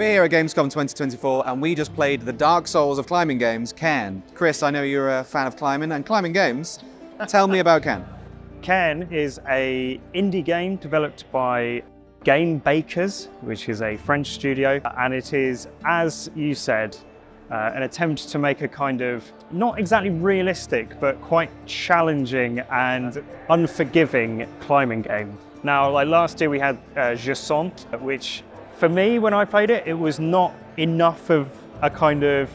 We're here at Gamescom 2024 and we just played the Dark Souls of climbing games, Cairn. Chris, I know you're a fan of climbing and climbing games. Tell me about Cairn. Cairn is an indie game developed by Game Bakers, which is a French studio, and it is, as you said, an attempt to make a kind of not exactly realistic but quite challenging and unforgiving climbing game. Now, like last year we had Jusant, which for me when I played it, it was not enough of a kind of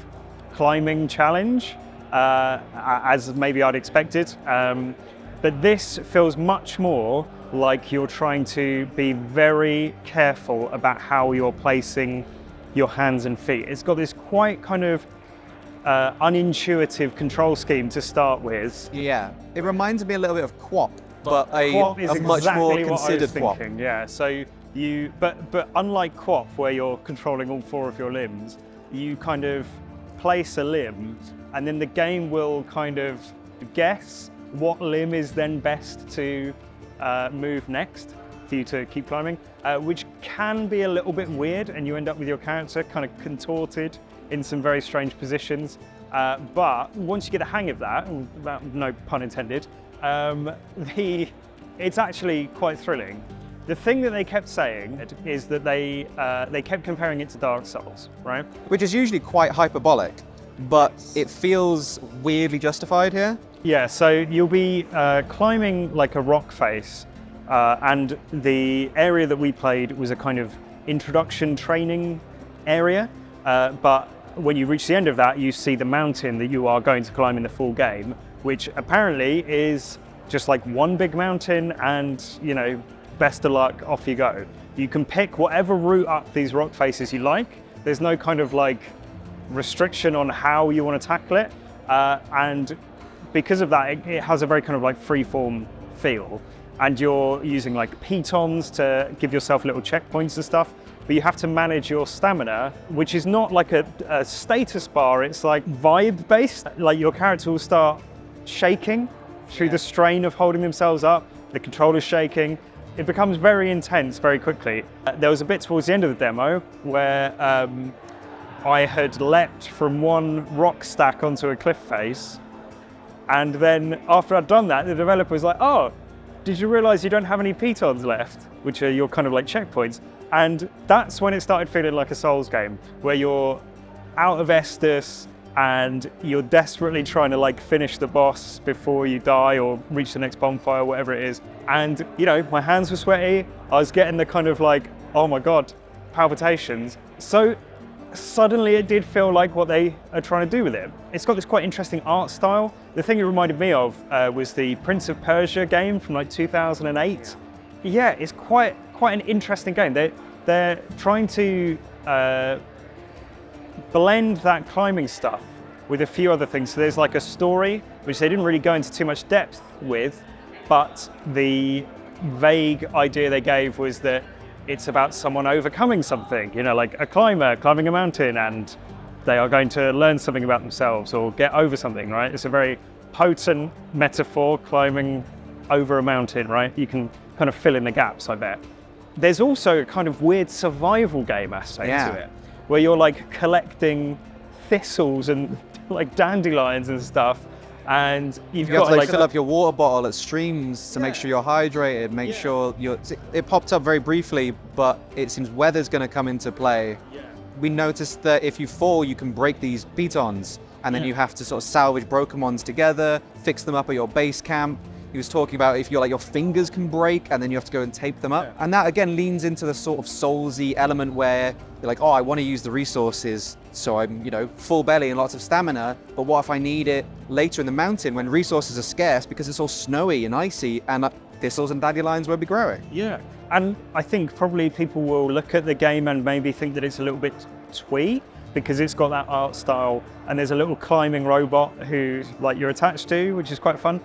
climbing challenge as maybe I'd expected. But this feels much more like you're trying to be very careful about how you're placing your hands and feet. It's got this quite kind of unintuitive control scheme to start with. Yeah, it reminds me a little bit of Quap, but a much exactly more what considered Quap. Yeah, so but unlike Quap, where you're controlling all four of your limbs, you kind of place a limb, and then the game will kind of guess what limb is then best to move next for you to keep climbing, which can be a little bit weird, and you end up with your character kind of contorted in some very strange positions. But once you get the hang of that, no pun intended, it's actually quite thrilling. The thing that they kept saying is that they kept comparing it to Dark Souls, right? Which is usually quite hyperbolic, but it feels weirdly justified here. Yeah, so you'll be climbing like a rock face, and the area that we played was a kind of introduction training area, but when you reach the end of that, you see the mountain that you are going to climb in the full game, which apparently is just like one big mountain, and you know, best of luck, off you go. You can pick whatever route up these rock faces you like. There's no kind of like restriction on how you want to tackle it, and because of that, it has a very kind of like freeform feel, and you're using like pitons to give yourself little checkpoints and stuff, but you have to manage your stamina, which is not like a status bar, it's like vibe based. Like your character will start shaking through the strain of holding themselves up, the controller's shaking. It becomes very intense very quickly. There was a bit towards the end of the demo where I had leapt from one rock stack onto a cliff face, and then after I'd done that, the developer was like, oh, did you realize you don't have any pitons left, which are your kind of like checkpoints? And that's when it started feeling like a Souls game, where you're out of Estus and you're desperately trying to like finish the boss before you die or reach the next bonfire, whatever it is. And you know, my hands were sweaty. I was getting the kind of like, oh my God, palpitations. So suddenly it did feel like what they are trying to do with it. It's got this quite interesting art style. The thing it reminded me of was the Prince of Persia game from like 2008. Yeah, it's quite an interesting game. They're trying to blend that climbing stuff with a few other things. So there's like a story, which they didn't really go into too much depth with, but the vague idea they gave was that it's about someone overcoming something, you know, like a climber climbing a mountain, and they are going to learn something about themselves or get over something, right? It's a very potent metaphor, climbing over a mountain, right? You can kind of fill in the gaps, I bet. There's also a kind of weird survival game aspect to it, where you're like collecting thistles and like dandelions and stuff, and you've got to like fill up your water bottle at streams to make sure you're hydrated, make sure it popped up very briefly, but it seems weather's going to come into play. We noticed that if you fall, you can break these pitons, and then you have to sort of salvage broken ones together, fix them up at your base camp. He was talking about if your fingers can break, and then you have to go and tape them up. And that again leans into the sort of Soulsy element where you're like, oh, I want to use the resources, so I'm, you know, full belly and lots of stamina, but what if I need it later in the mountain when resources are scarce because it's all snowy and icy and thistles and dandelions won't be growing? Yeah, and I think probably people will look at the game and maybe think that it's a little bit twee, because it's got that art style, and there's a little climbing robot who like you're attached to, which is quite fun.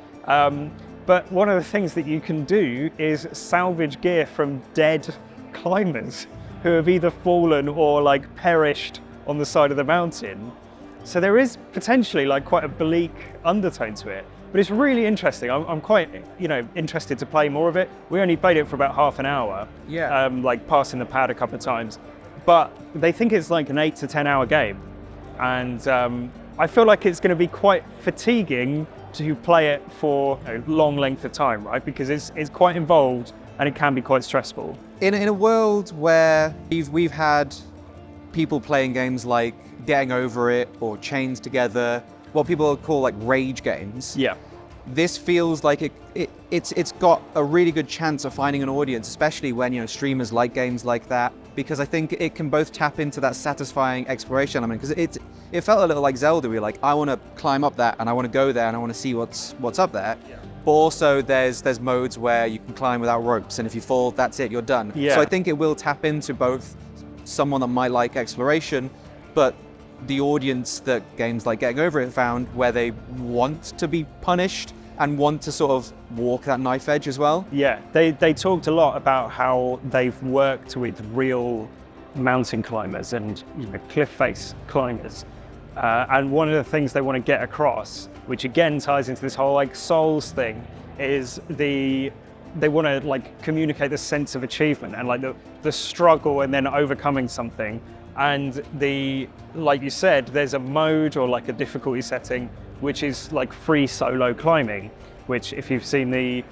But one of the things that you can do is salvage gear from dead climbers who have either fallen or like perished on the side of the mountain. So there is potentially like quite a bleak undertone to it, but it's really interesting. I'm quite, you know, interested to play more of it. We only played it for about half an hour, like passing the pad a couple of times. but they think it's like an 8 to 10 hour game. And I feel like it's going to be quite fatiguing to play it for a long length of time, right? Because it's quite involved and it can be quite stressful. In a world where we've had people playing games like Getting Over It or Chained Together, what people call like rage games. Yeah. This feels like it's got a really good chance of finding an audience, especially when, you know, streamers like games like that, because I think it can both tap into that satisfying exploration element, because it felt a little like Zelda. We're like, I want to climb up that and I want to go there and I want to see what's up there. Yeah. But also there's modes where you can climb without ropes, and if you fall, that's it, you're done. Yeah. So I think it will tap into both someone that might like exploration, but the audience that games like Getting Over It found, where they want to be punished and want to sort of walk that knife edge as well. Yeah, they talked a lot about how they've worked with real mountain climbers and, you know, cliff face climbers. And one of the things they want to get across, which again ties into this whole like Souls thing, is they want to like communicate the sense of achievement and like the struggle and then overcoming something. And like you said, there's a mode or like a difficulty setting which is like free solo climbing, which if you've seen the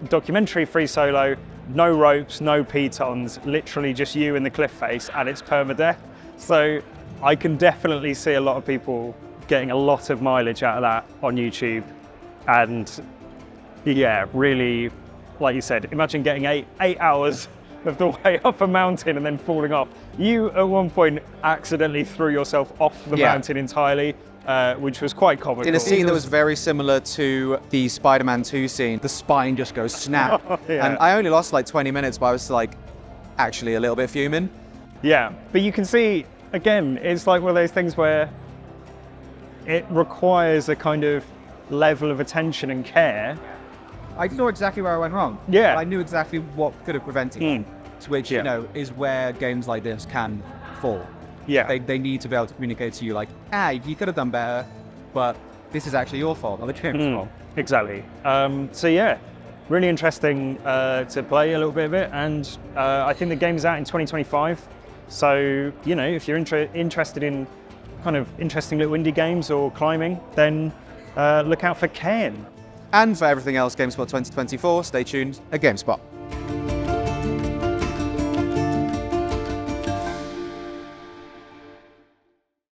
documentary Free Solo, no ropes, no pitons, literally just you in the cliff face, and it's permadeath. So I can definitely see a lot of people getting a lot of mileage out of that on YouTube. And yeah, really, like you said, imagine getting eight hours of the way up a mountain and then falling off. You at one point accidentally threw yourself off the mountain entirely, which was quite comical. In a scene that was very similar to the Spider-Man 2 scene, the spine just goes snap. Yeah. And I only lost like 20 minutes, but I was like actually a little bit fuming. Yeah, but you can see, again, it's like one of those things where it requires a kind of level of attention and care. I know exactly where I went wrong. Yeah. I knew exactly what could have prevented it, which, you know, is where games like this can fall. Yeah. They need to be able to communicate to you like, you could have done better, but this is actually your fault, not the game's fault. Exactly. So yeah, really interesting to play a little bit of it, and I think the game's out in 2025. So, you know, if you're interested in kind of interesting little indie games or climbing, then look out for Cairn. And for everything else GameSpot 2024, stay tuned at GameSpot.